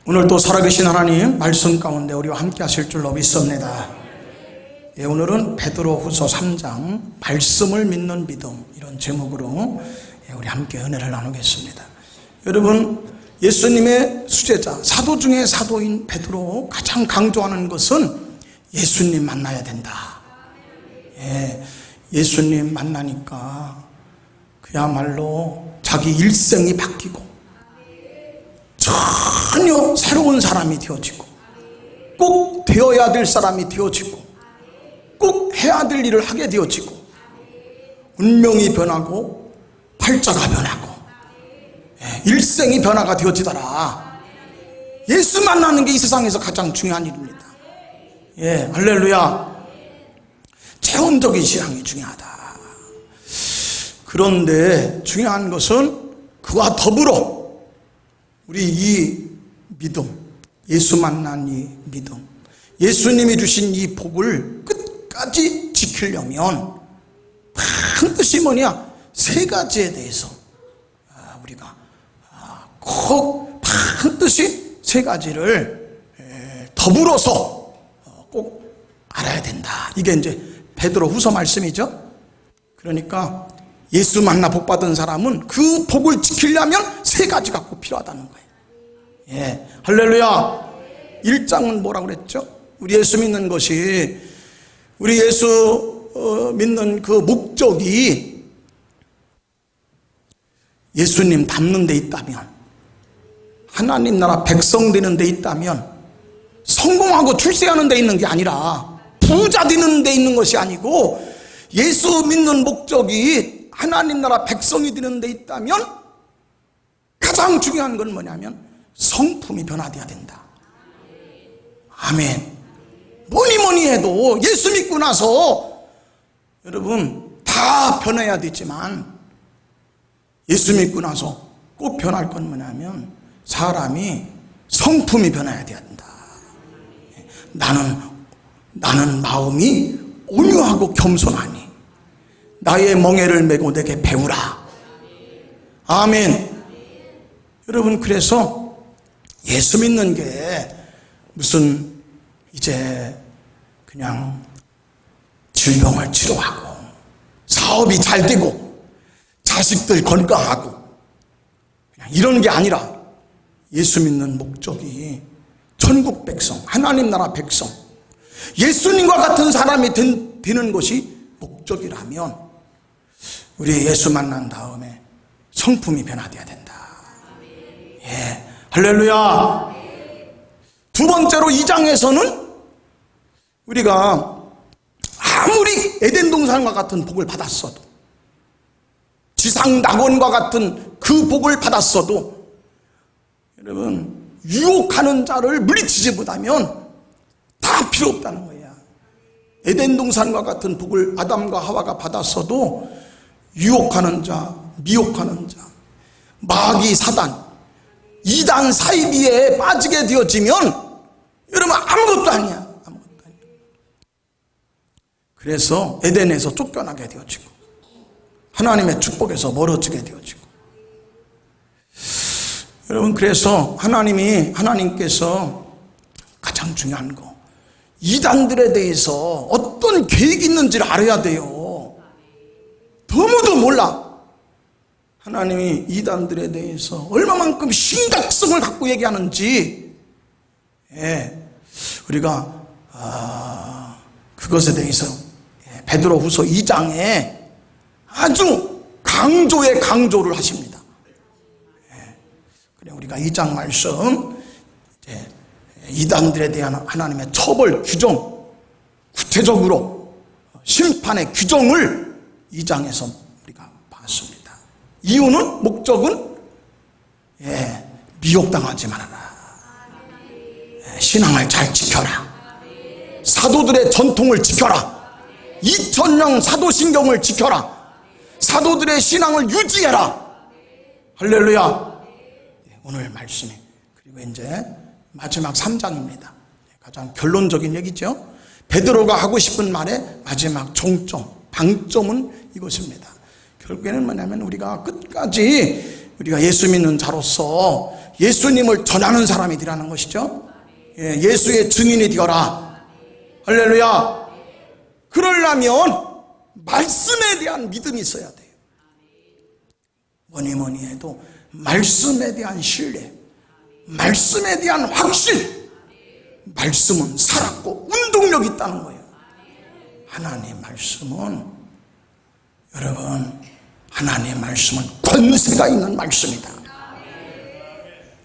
오늘도 살아계신 하나님 말씀 가운데 우리와 함께 하실 줄로 믿습니다. 오늘은 베드로후서 3장 말씀을 믿는 믿음, 이런 제목으로 우리 함께 은혜를 나누겠습니다. 여러분, 예수님의 수제자, 사도 중에 사도인 베드로 가장 강조하는 것은 예수님 만나야 된다. 예수님 만나니까 그야말로 자기 일생이 바뀌고 전혀 새로운 사람이 되어지고 꼭 되어야 될 사람이 되어지고 꼭 해야 될 일을 하게 되어지고 운명이 변하고 팔자가 변하고 일생이 변화가 되어지더라. 예수 만나는 게 이 세상에서 가장 중요한 일입니다. 할렐루야. 체험적인 신앙이 중요하다. 그런데 중요한 것은 그와 더불어 우리 이 믿음, 예수 만난 이 믿음, 예수님이 주신 이 복을 끝까지 지키려면 반드시 세 가지에 대해서 우리가 꼭 반드시 세 가지를 더불어서 꼭 알아야 된다. 이게 이제 베드로 후서 말씀이죠. 그러니까 예수 만나 복 받은 사람은 그 복을 지키려면 세 가지가 꼭 필요하다는 거예요. 할렐루야. 1장은 뭐라고 그랬죠? 우리 예수 믿는 것이, 우리 예수 믿는 그 목적이 예수님 닮는 데 있다면, 하나님 나라 백성 되는 데 있다면, 성공하고 출세하는 데 있는 게 아니라 부자 되는 데 있는 것이 아니고, 예수 믿는 목적이 하나님 나라 백성이 되는 데 있다면 가장 중요한 건 뭐냐면 성품이 변화되어야 된다. 아멘. 뭐니 해도 예수 믿고 나서 여러분 다 변해야 되지만 예수 믿고 나서 꼭 변할 건 뭐냐면 사람이 성품이 변해야 된다. 나는 마음이 온유하고 겸손하니 나의 멍에를 메고 내게 배우라. 아멘. 여러분, 그래서 예수 믿는 게 무슨 이제 그냥 질병을 치료하고 사업이 잘 되고 자식들 건강하고 그냥 이런 게 아니라 예수 믿는 목적이 천국 백성, 하나님 나라 백성, 예수님과 같은 사람이 되는 것이 목적이라면 우리 예수 만난 다음에 성품이 변화되어야 된다. 할렐루야. 두 번째로 2장에서는 우리가 아무리 에덴 동산과 같은 복을 받았어도, 지상 낙원과 같은 그 복을 받았어도 여러분 유혹하는 자를 물리치지 못하면 다 필요 없다는 거야. 에덴 동산과 같은 복을 아담과 하와가 받았어도 유혹하는 자, 미혹하는 자, 마귀 사단, 이단 사이비에 빠지게 되어지면 여러분 아무것도 아니야. 그래서 에덴에서 쫓겨나게 되어지고 하나님의 축복에서 멀어지게 되어지고, 여러분 그래서 하나님께서 가장 중요한 거, 이단들에 대해서 어떤 계획이 있는지를 알아야 돼요. 너무도 몰라. 하나님이 이단들에 대해서 얼마만큼 심각성을 갖고 얘기하는지 우리가 그것에 대해서 베드로 후서 2장에 아주 강조를 하십니다. 그래, 우리가 2장 말씀 이단들에 대한 하나님의 처벌 규정, 구체적으로 심판의 규정을 2장에서 우리가 봤습니다. 이유는, 목적은 미혹당하지 말아라. 신앙을 잘 지켜라. 사도들의 전통을 지켜라. 2000년 사도신경을 지켜라. 사도들의 신앙을 유지해라. 할렐루야. 오늘 말씀이, 그리고 이제 마지막 3장입니다. 가장 결론적인 얘기죠. 베드로가 하고 싶은 말의 마지막 종점, 방점은 이것입니다. 결국에는 뭐냐면 우리가 끝까지 우리가 예수 믿는 자로서 예수님을 전하는 사람이 되라는 것이죠. 예수의 증인이 되어라. 할렐루야. 그러려면 말씀에 대한 믿음이 있어야 돼요. 뭐니 해도 말씀에 대한 신뢰, 말씀에 대한 확신. 말씀은 살았고 운동력이 있다는 거예요. 하나님의 말씀은, 여러분, 하나님의 말씀은 권세가 있는 말씀이다.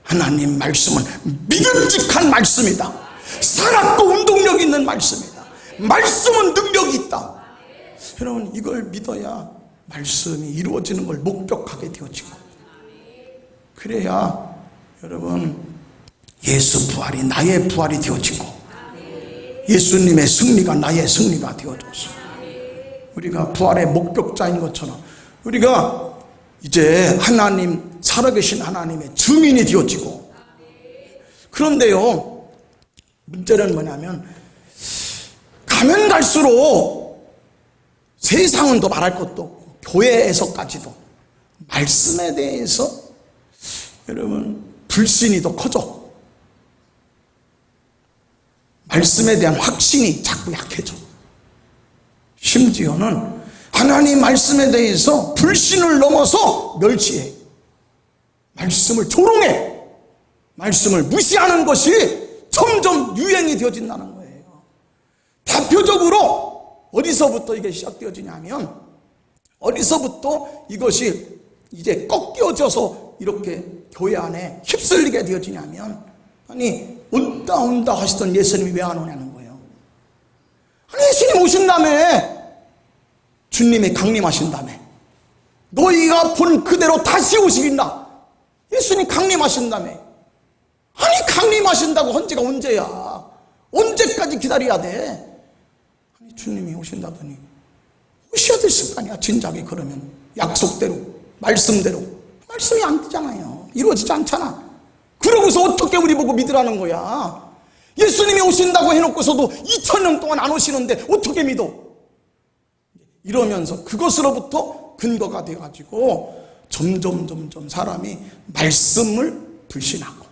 하나님 말씀은 믿음직한 말씀이다. 살았고 운동력 있는 말씀이다. 말씀은 능력이 있다. 여러분, 이걸 믿어야 말씀이 이루어지는 걸 목격하게 되어지고, 그래야 여러분 예수 부활이 나의 부활이 되어지고, 예수님의 승리가 나의 승리가 되어져서 우리가 부활의 목격자인 것처럼 우리가 이제 하나님, 살아계신 하나님의 증인이 되어지고. 그런데요, 문제는 뭐냐면 가면 갈수록 세상은 더 말할 것도 없고 교회에서까지도 말씀에 대해서 여러분 불신이 더 커져. 말씀에 대한 확신이 자꾸 약해져. 심지어는 하나님 말씀에 대해서 불신을 넘어서 멸시해. 말씀을 조롱해. 말씀을 무시하는 것이 점점 유행이 되어진다는 거예요. 대표적으로 어디서부터 이게 시작되어지냐면, 어디서부터 이것이 이제 꺾여져서 이렇게 교회 안에 휩쓸리게 되어지냐면, 아니 온다 하시던 예수님이 왜 안 오냐는 거예요. 아니 예수님 오신다며, 주님이 강림하신다며, 너희가 본 그대로 다시 오시긴다. 예수님 강림하신다며. 아니 강림하신다고 헌지가 언제야? 언제까지 기다려야 돼? 아니 주님이 오신다더니 오셔야 됐을 거 아니야. 진작에. 그러면 약속대로, 말씀대로. 말씀이 안 되잖아요. 이루어지지 않잖아. 그러고서 어떻게 우리 보고 믿으라는 거야? 예수님이 오신다고 해놓고서도 2000년 동안 안 오시는데 어떻게 믿어? 이러면서 그것으로부터 근거가 돼가지고 점점 사람이 말씀을 불신하고,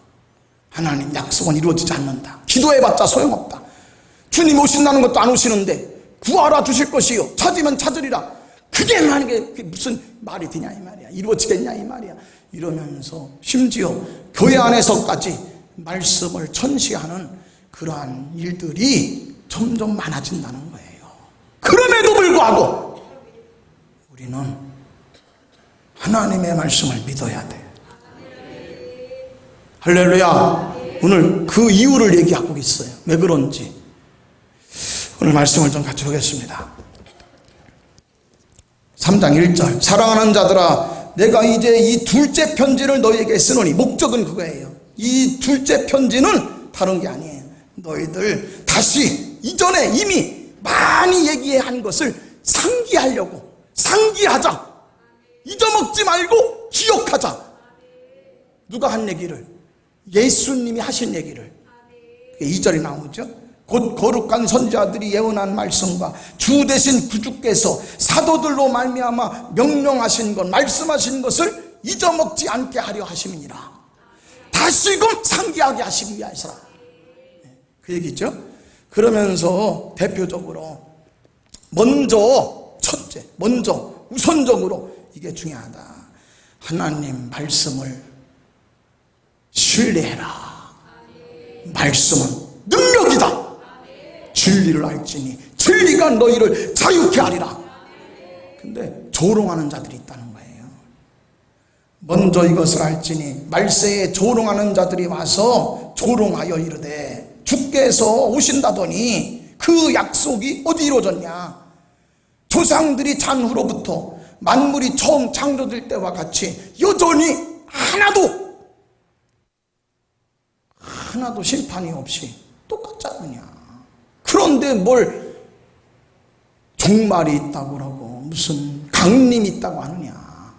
하나님 약속은 이루어지지 않는다. 기도해봤자 소용없다. 주님 오신다는 것도 안 오시는데 구하라 주실 것이요 찾으면 찾으리라. 그게 만약에 무슨 말이 되냐 이 말이야. 이루어지겠냐 이 말이야. 이러면서 심지어 교회 안에서까지 말씀을 천시하는 그러한 일들이 점점 많아진다는 거예요. 그럼에도 불구하고 우리는 하나님의 말씀을 믿어야 돼. 할렐루야. 오늘 그 이유를 얘기하고 있어요. 왜 그런지 오늘 말씀을 좀 같이 보겠습니다. 3장 1절, 사랑하는 자들아 내가 이제 이 둘째 편지를 너희에게 쓰노니, 목적은 그거예요. 이 둘째 편지는 다른 게 아니에요. 너희들 다시 이전에 이미 많이 얘기한 것을 상기하려고, 상기하자. 잊어먹지 말고 기억하자. 누가 한 얘기를? 예수님이 하신 얘기를. 2절이 나오죠. 곧 거룩한 선지자들이 예언한 말씀과 주 대신 구주께서 사도들로 말미암아 명령하신 것, 말씀하신 것을 잊어먹지 않게 하려 하심이니라. 다시금 상기하게 하시기 위하여라. 그 얘기죠. 그러면서 대표적으로 먼저, 첫째, 먼저 우선적으로 이게 중요하다. 하나님 말씀을 신뢰해라. 말씀은 능력이다. 진리를 알지니 진리가 너희를 자유케 하리라. 근데 조롱하는 자들이 있다는 거예요. 먼저 이것을 알지니 말세에 조롱하는 자들이 와서 조롱하여 이르되 주께서 오신다더니 그 약속이 어디 이루어졌냐? 조상들이 잔 후로부터 만물이 처음 창조될 때와 같이 여전히 하나도 심판이 없이 똑같지 않느냐. 그런데 뭘 종말이 있다고 그러고 무슨 강림이 있다고 하느냐.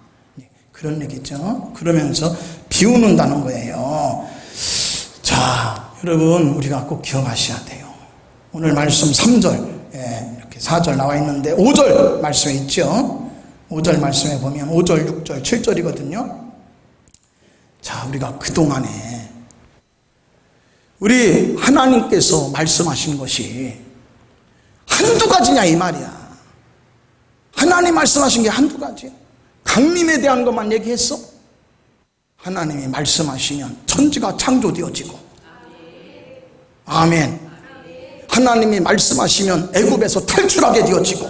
그런 얘기죠. 그러면서 비웃는다는 거예요. 자, 여러분 우리가 꼭 기억하셔야 돼요. 오늘 말씀 3절, 이렇게 4절 나와 있는데 5절 말씀에 있죠. 5절 말씀에 보면 5절, 6절, 7절이거든요. 자, 우리가 그동안에 우리 하나님께서 말씀하신 것이 한두 가지냐 이 말이야. 하나님 말씀하신 게 한두 가지야. 강림에 대한 것만 얘기했어? 하나님이 말씀하시면 천지가 창조되어지고, 아멘. 하나님이 말씀하시면 애굽에서 탈출하게 되어지고,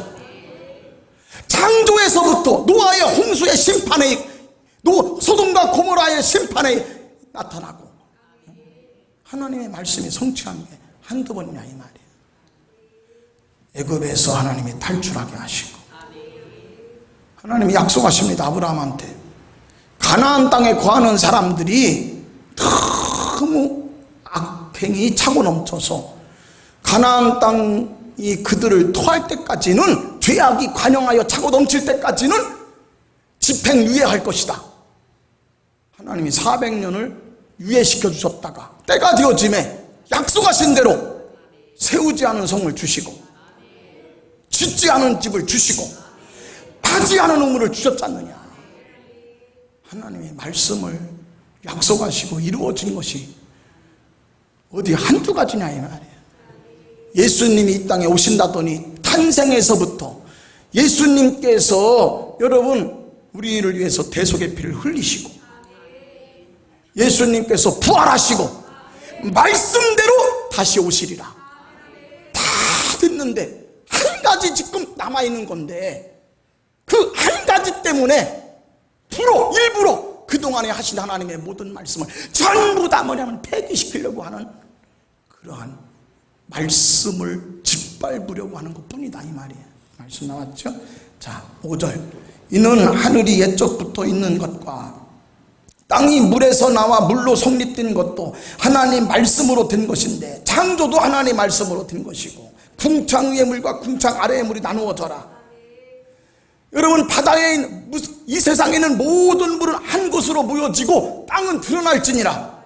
창조에서부터 노아의 홍수의 심판에, 소돔과 고모라의 심판에 나타나고, 하나님의 말씀이 성취한 게 한두 번이냐 이 말이에요. 애굽에서 하나님이 탈출하게 하시고, 하나님이 약속하십니다. 아브라함한테 가나안 땅에 거하는 사람들이 너무 악행이 차고 넘쳐서 가나안 땅이 그들을 토할 때까지는, 죄악이 관영하여 차고 넘칠 때까지는 집행유예할 것이다. 하나님이 400년을 유예시켜 주셨다가 때가 되어짐에 약속하신 대로 세우지 않은 성을 주시고, 짓지 않은 집을 주시고, 파지 않은 우물을 주셨지 않느냐. 하나님의 말씀을 약속하시고 이루어진 것이 어디 한두 가지냐 이 말이에요. 예수님이 이 땅에 오신다더니 탄생에서부터 예수님께서 여러분 우리를 위해서 대속의 피를 흘리시고, 예수님께서 부활하시고 말씀대로 다시 오시리라. 다 됐는데 한 가지 지금 남아있는 건데, 그 한 가지 때문에 일부러 그동안에 하신 하나님의 모든 말씀을 전부 다 뭐냐면 폐기시키려고 하는 그러한 말씀을 짓밟으려고 하는 것 뿐이다 이 말이에요. 말씀 나왔죠? 자, 5절. 이는 하늘이 옛적부터 있는 것과 땅이 물에서 나와 물로 성립된 것도 하나님 말씀으로 된 것인데, 창조도 하나님 말씀으로 된 것이고, 궁창 위의 물과 궁창 아래의 물이 나누어져라. 여러분, 바다에 있는, 이 세상에 있는 모든 물은 한 곳으로 모여지고 땅은 드러날지니라.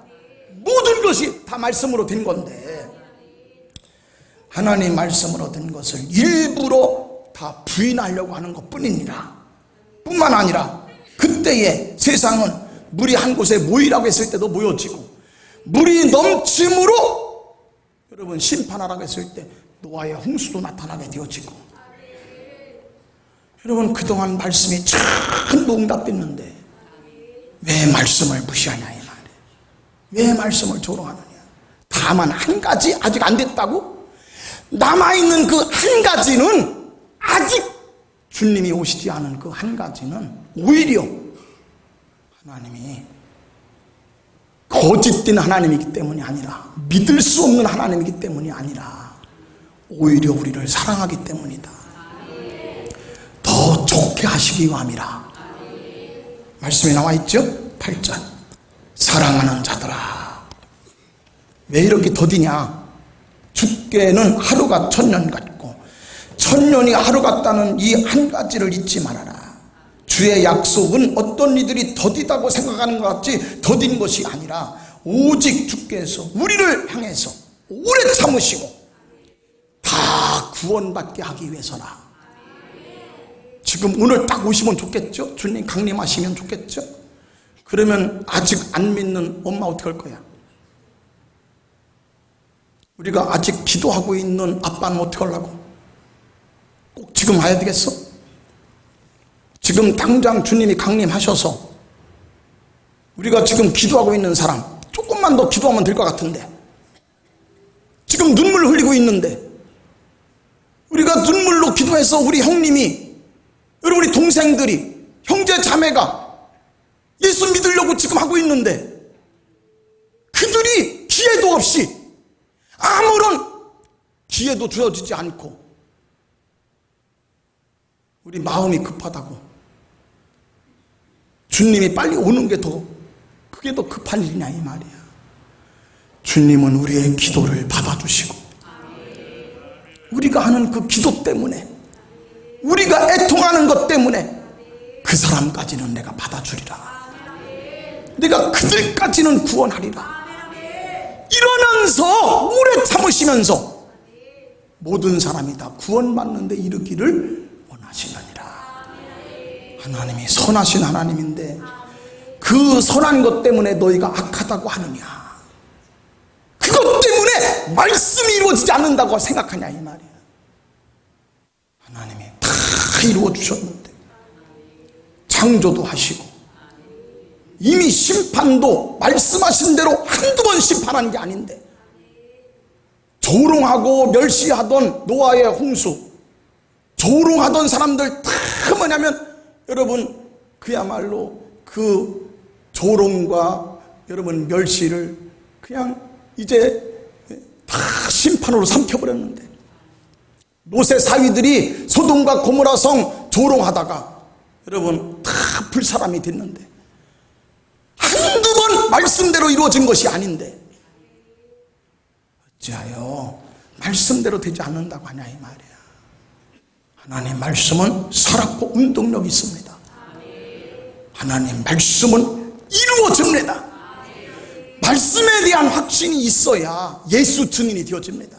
모든 것이 다 말씀으로 된 건데, 하나님 말씀으로 된 것을 일부러 다 부인하려고 하는 것 뿐이니라. 뿐만 아니라 그때의 세상은 물이 한 곳에 모이라고 했을 때도 모여지고, 물이 넘침으로 여러분 심판하라고 했을 때 노아의 홍수도 나타나게 되어지고, 여러분 그동안 말씀이 전부 응답됐는데 왜 말씀을 무시하냐 이 말이에요. 왜 말씀을 조롱하느냐. 다만 한 가지 아직 안 됐다고? 남아있는 그 한 가지는, 아직 주님이 오시지 않은 그 한 가지는 오히려 하나님이 거짓된 하나님이기 때문이 아니라, 믿을 수 없는 하나님이기 때문이 아니라 오히려 우리를 사랑하기 때문이다. 더 좋게 하시기 위함이라. 말씀이 나와 있죠? 8절. 사랑하는 자들아. 왜 이렇게 더디냐? 주께는 하루가 천년 같고 천년이 하루 같다는 이 한 가지를 잊지 말아라. 주의 약속은 어떤 이들이 더디다고 생각하는 것 같이 더딘 것이 아니라 오직 주께서 우리를 향해서 오래 참으시고 다 구원받게 하기 위해서라. 지금 오늘 딱 오시면 좋겠죠? 주님 강림하시면 좋겠죠? 그러면 아직 안 믿는 엄마 어떻게 할 거야? 우리가 아직 기도하고 있는 아빠는 어떻게 하려고? 꼭 지금 와야 되겠어? 지금 당장 주님이 강림하셔서 우리가 지금 기도하고 있는 사람 조금만 더 기도하면 될 것 같은데, 지금 눈물 흘리고 있는데, 우리가 눈물로 기도해서 우리 형님이, 여러분 우리 동생들이, 형제 자매가 예수 믿으려고 지금 하고 있는데 그들이 기회도 없이, 아무런 기회도 주어지지 않고 우리 마음이 급하다고 주님이 빨리 오는 게 더, 그게 더 급한 일이냐 이 말이야. 주님은 우리의 기도를 받아주시고, 우리가 하는 그 기도 때문에, 우리가 애통하는 것 때문에 그 사람까지는 내가 받아주리라. 내가 그들까지는 구원하리라. 이러면서 오래 참으시면서 모든 사람이 다 구원받는 데 이르기를 원하시느니라. 하나님이 선하신 하나님인데 그 선한 것 때문에 너희가 악하다고 하느냐? 그것 때문에 말씀이 이루어지지 않는다고 생각하냐 이 말이야. 하나님이 다 이루어 주셨는데, 창조도 하시고 이미 심판도 말씀하신 대로 한두 번 심판한 게 아닌데, 조롱하고 멸시하던 노아의 홍수, 조롱하던 사람들 다 뭐냐면 여러분 그야말로 그 조롱과 여러분 멸시를 그냥 이제 다 심판으로 삼켜버렸는데, 롯의 사위들이 소돔과 고모라 성 조롱하다가 여러분 다 불사람이 됐는데, 한두 번 말씀대로 이루어진 것이 아닌데 어찌하여 말씀대로 되지 않는다고 하냐 이 말이야. 하나님 말씀은 살았고 운동력이 있습니다. 하나님 말씀은 이루어집니다. 말씀에 대한 확신이 있어야 예수 증인이 되어집니다.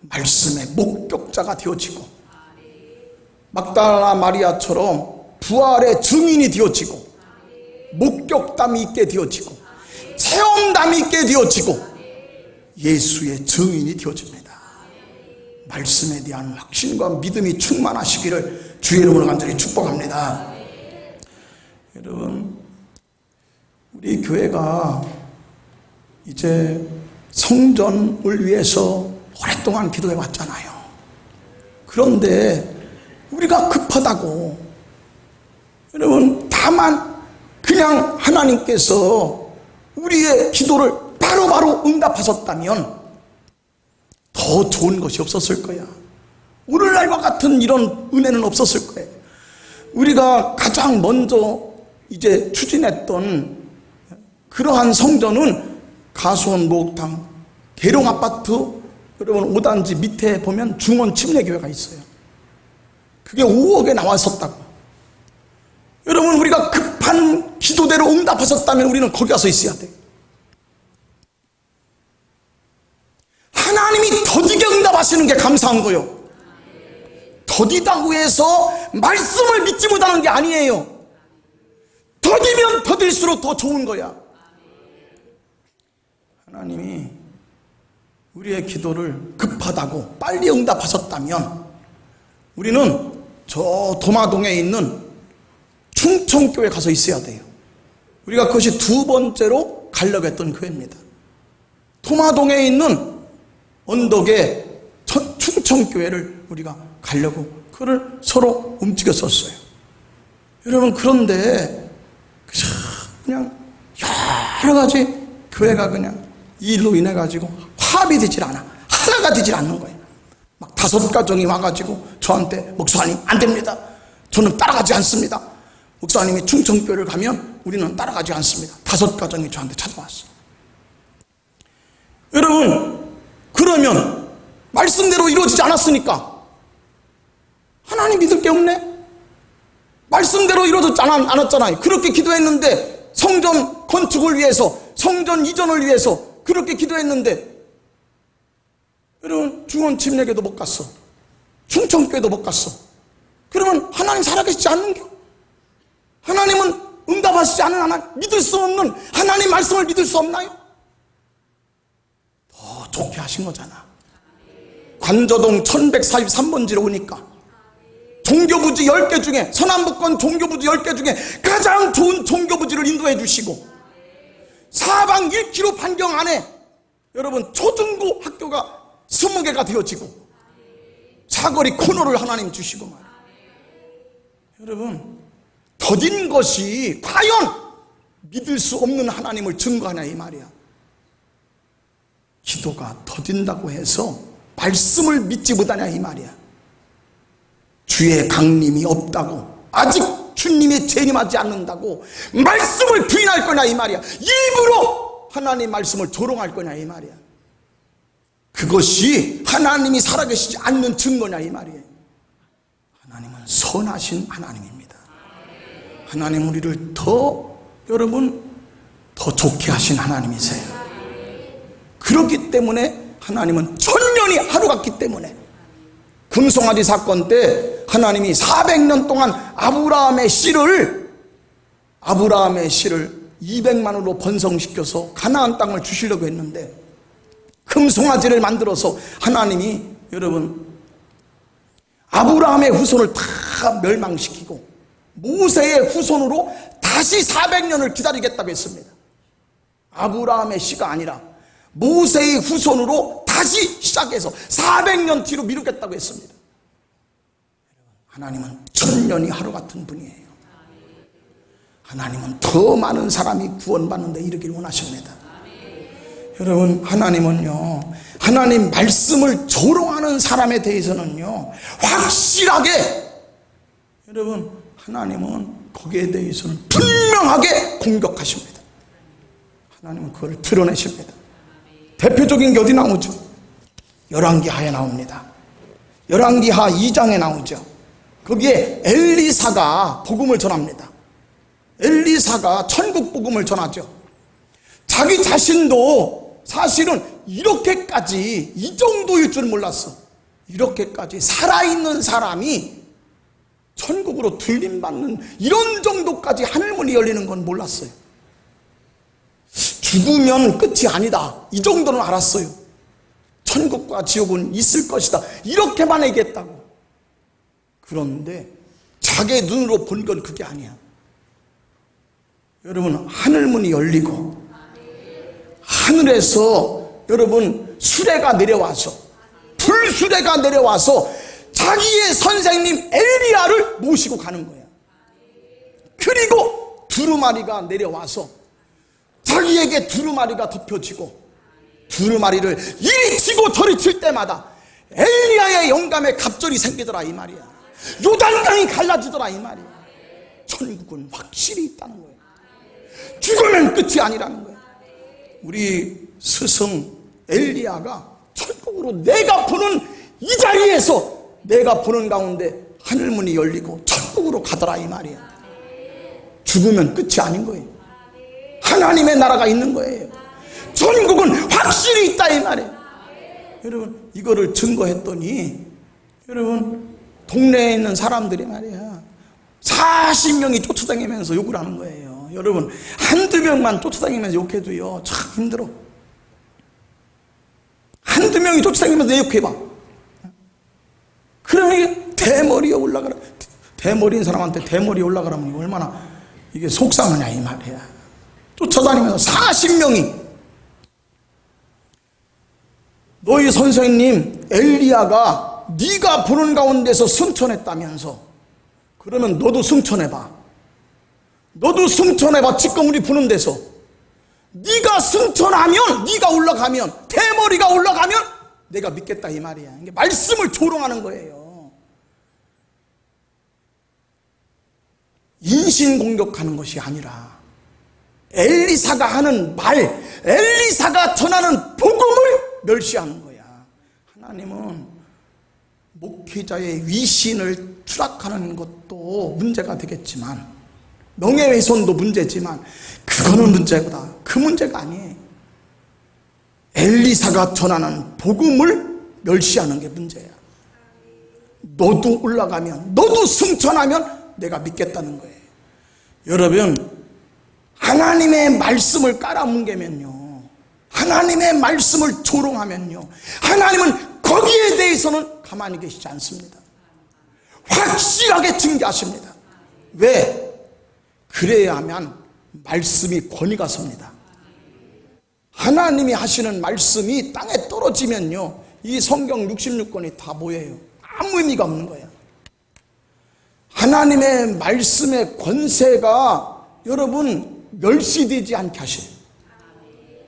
말씀의 목격자가 되어지고, 막달라 마리아처럼 부활의 증인이 되어지고, 목격담이 있게 되어지고, 체험담이 있게 되어지고, 예수의 증인이 되어집니다. 말씀에 대한 확신과 믿음이 충만하시기를 주의 이름으로 간절히 축복합니다. 여러분, 우리 교회가 이제 성전을 위해서 오랫동안 기도해 왔잖아요. 그런데 우리가 급하다고, 여러분, 다만 그냥 하나님께서 우리의 기도를 바로바로 응답하셨다면 더 좋은 것이 없었을 거야. 오늘날과 같은 이런 은혜는 없었을 거예요. 우리가 가장 먼저 이제 추진했던 그러한 성전은 가수원 목욕탕 계룡아파트 여러분 5단지 밑에 보면 중원 침례교회가 있어요. 그게 5억에 나왔었다고. 여러분, 우리가 급한 기도대로 응답하셨다면 우리는 거기 가서 있어야 돼요. 하나님이 더디게 응답하시는 게 감사한 거예요. 더디다고 해서 말씀을 믿지 못하는 게 아니에요. 더디면 더딜수록 더 좋은 거야. 하나님이 우리의 기도를 급하다고 빨리 응답하셨다면 우리는 저 도마동에 있는 충청교회 가서 있어야 돼요. 우리가 그것이 두 번째로 가려고 했던 교회입니다. 도마동에 있는 언덕에 충청교회를 우리가 가려고 그를 서로 움직였었어요. 여러분, 그런데 그냥 여러 가지 교회가 그냥 이 일로 인해 가지고 화합이 되질 않아. 하나가 되질 않는 거예요. 막 5가정이 와가지고 저한테 목사님 안 됩니다. 저는 따라가지 않습니다. 목사님이 충청교회를 가면 우리는 따라가지 않습니다. 5가정이 저한테 찾아왔어요. 여러분, 그러면 말씀대로 이루어지지 않았으니까 하나님 믿을 게 없네? 말씀대로 이루어지지 않았잖아요. 그렇게 기도했는데, 성전 건축을 위해서, 성전 이전을 위해서 그렇게 기도했는데, 여러분, 중원 침례교도 못 갔어. 충청교회도 못 갔어. 그러면 하나님 살아계시지 않는겨? 하나님은 응답하시지 않은 하나님, 믿을 수 없는 하나님 말씀을 믿을 수 없나요? 더 좋게 하신 거잖아. 관저동 1143번지로 오니까 종교부지 10개 중에, 서남북권 종교부지 10개 중에 가장 좋은 종교부지를 인도해 주시고, 사방 1km 반경 안에 여러분 초중고 학교가 20개가 되어지고, 사거리 코너를 하나님 주시고 말이에요. 여러분, 더딘 것이 과연 믿을 수 없는 하나님을 증거하냐 이 말이야. 기도가 더딘다고 해서 말씀을 믿지 못하냐 이 말이야. 주의 강림이 없다고, 아직 주님이 재림하지 않는다고 말씀을 부인할 거냐 이 말이야. 일부러 하나님 말씀을 조롱할 거냐 이 말이야. 그것이 하나님이 살아계시지 않는 증거냐 이 말이에요. 하나님은 선하신 하나님입니다. 하나님 우리를 더, 여러분, 더 좋게 하신 하나님이세요. 그렇기 때문에 하나님은 천년이 하루 같기 때문에, 금송아지 사건 때 하나님이 400년 동안 아브라함의 씨를 아브라함의 씨를 200만으로 번성시켜서 가나안 땅을 주시려고 했는데 금송아지를 만들어서 하나님이 여러분 아브라함의 후손을 다 멸망시키고 모세의 후손으로 다시 400년을 기다리겠다고 했습니다. 아브라함의 씨가 아니라 모세의 후손으로 다시 시작해서 400년 뒤로 미루겠다고 했습니다. 하나님은 천년이 하루 같은 분이에요. 하나님은 더 많은 사람이 구원받는 데 이르기를 원하십니다. 여러분, 하나님은요, 하나님 말씀을 조롱하는 사람에 대해서는요, 확실하게, 여러분, 하나님은 거기에 대해서는 분명하게 공격하십니다. 하나님은 그걸 드러내십니다. 대표적인 게 어디 나오죠? 열왕기하에 나옵니다. 열왕기하 2장에 나오죠. 거기에 엘리사가 복음을 전합니다. 엘리사가 천국 복음을 전하죠. 자기 자신도 사실은 이렇게까지 이 정도일 줄 몰랐어. 이렇게까지 살아있는 사람이 천국으로 들림받는 이런 정도까지 하늘문이 열리는 건 몰랐어요. 죽으면 끝이 아니다, 이 정도는 알았어요. 천국과 지옥은 있을 것이다, 이렇게만 얘기했다고. 그런데 자기 눈으로 본 건 그게 아니야. 여러분, 하늘문이 열리고 하늘에서 여러분 수레가 내려와서, 불수레가 내려와서 자기의 선생님 엘리야를 모시고 가는 거야. 그리고 두루마리가 내려와서 자기에게 두루마리가 덮여지고, 두루마리를 이리 치고 저리 칠 때마다 엘리야의 영감에 갑절이 생기더라, 이 말이야. 요단강이 갈라지더라, 이 말이야. 천국은 확실히 있다는 거예요. 죽으면 끝이 아니라는 거예요. 우리 스승 엘리야가 천국으로 내가 보는 이 자리에서, 내가 보는 가운데 하늘문이 열리고 천국으로 가더라, 이 말이야. 죽으면 끝이 아닌 거예요. 하나님의 나라가 있는 거예요. 천국은 확실히 있다, 이 말이에요. 여러분, 이거를 증거했더니 여러분 동네에 있는 사람들이 말이야 40명이 쫓아다니면서 욕을 하는 거예요. 여러분, 한두 명만 쫓아다니면서 욕해도요 참 힘들어. 한두 명이 쫓아다니면서 내 욕해봐. 그러면 대머리에 올라가라. 대머리인 사람한테 대머리에 올라가라면 얼마나 이게 속상하냐, 이 말이야. 쫓아다니면서 40명이 너희 선생님 엘리야가 네가 보는 가운데서 승천했다면서, 그러면 너도 승천해봐. 너도 승천해봐. 지금 우리 보는 데서 네가 승천하면, 네가 올라가면, 대머리가 올라가면 내가 믿겠다, 이 말이야. 이게 말씀을 조롱하는 거예요. 인신공격하는 것이 아니라 엘리사가 하는 말, 엘리사가 전하는 복음을 멸시하는 거야. 하나님은 목회자의 위신을 추락하는 것도 문제가 되겠지만, 명예훼손도 문제지만, 그거는 문제보다 그 문제가 아니에요. 엘리사가 전하는 복음을 멸시하는 게 문제야. 너도 올라가면, 너도 승천하면 내가 믿겠다는 거예요. 여러분, 하나님의 말씀을 깔아뭉개면요, 하나님의 말씀을 조롱하면요, 하나님은 거기에 대해서는 가만히 계시지 않습니다. 확실하게 징계하십니다. 왜? 그래야 하면 말씀이 권위가 섭니다. 하나님이 하시는 말씀이 땅에 떨어지면요, 이 성경 66권이 다 뭐예요? 아무 의미가 없는 거예요. 하나님의 말씀의 권세가 여러분 멸시되지 않게 하세요.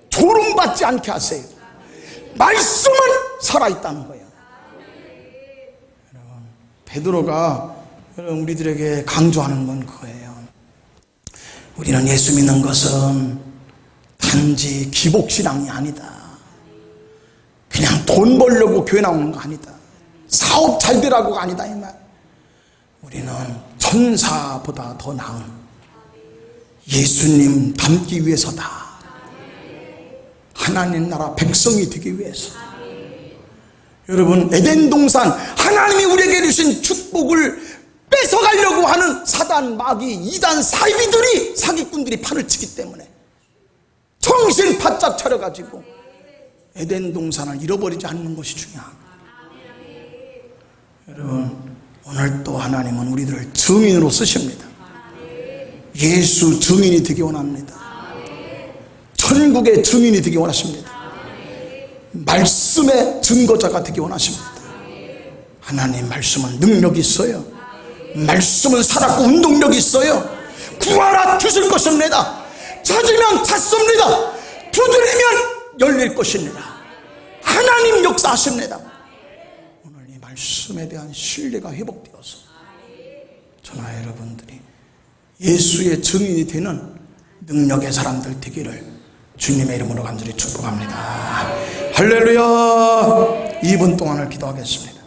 조롱받지 않게 하세요. 말씀은 살아있다는 거예요. 여러분, 베드로가 여러분 우리들에게 강조하는 건 그거예요. 우리는 예수 믿는 것은 단지 기복신앙이 아니다. 그냥 돈 벌려고 교회 나오는 거 아니다. 사업 잘 되라고가 아니다, 이 말. 우리는 천사보다 더 나은 예수님 닮기 위해서다. 하나님 나라 백성이 되기 위해서. 여러분, 에덴 동산 하나님이 우리에게 주신 축복을 뺏어가려고 하는 사단, 마귀, 이단, 사이비들이, 사기꾼들이 판을 치기 때문에 정신 바짝 차려가지고 에덴 동산을 잃어버리지 않는 것이 중요합니다. 여러분, 오늘 또 하나님은 우리들을 증인으로 쓰십니다. 예수 증인이 되기 원합니다. 천국의 증인이 되기 원하십니다. 말씀의 증거자가 되기 원하십니다. 하나님 말씀은 능력이 있어요. 말씀은 살았고 운동력이 있어요. 구하라 주실 것입니다. 찾으면 찾습니다. 두드리면 열릴 것입니다. 하나님 역사하십니다. 오늘 이 말씀에 대한 신뢰가 회복되어서 저나 여러분들이 예수의 증인이 되는 능력의 사람들 되기를 주님의 이름으로 간절히 축복합니다. 할렐루야. 2분 동안을 기도하겠습니다.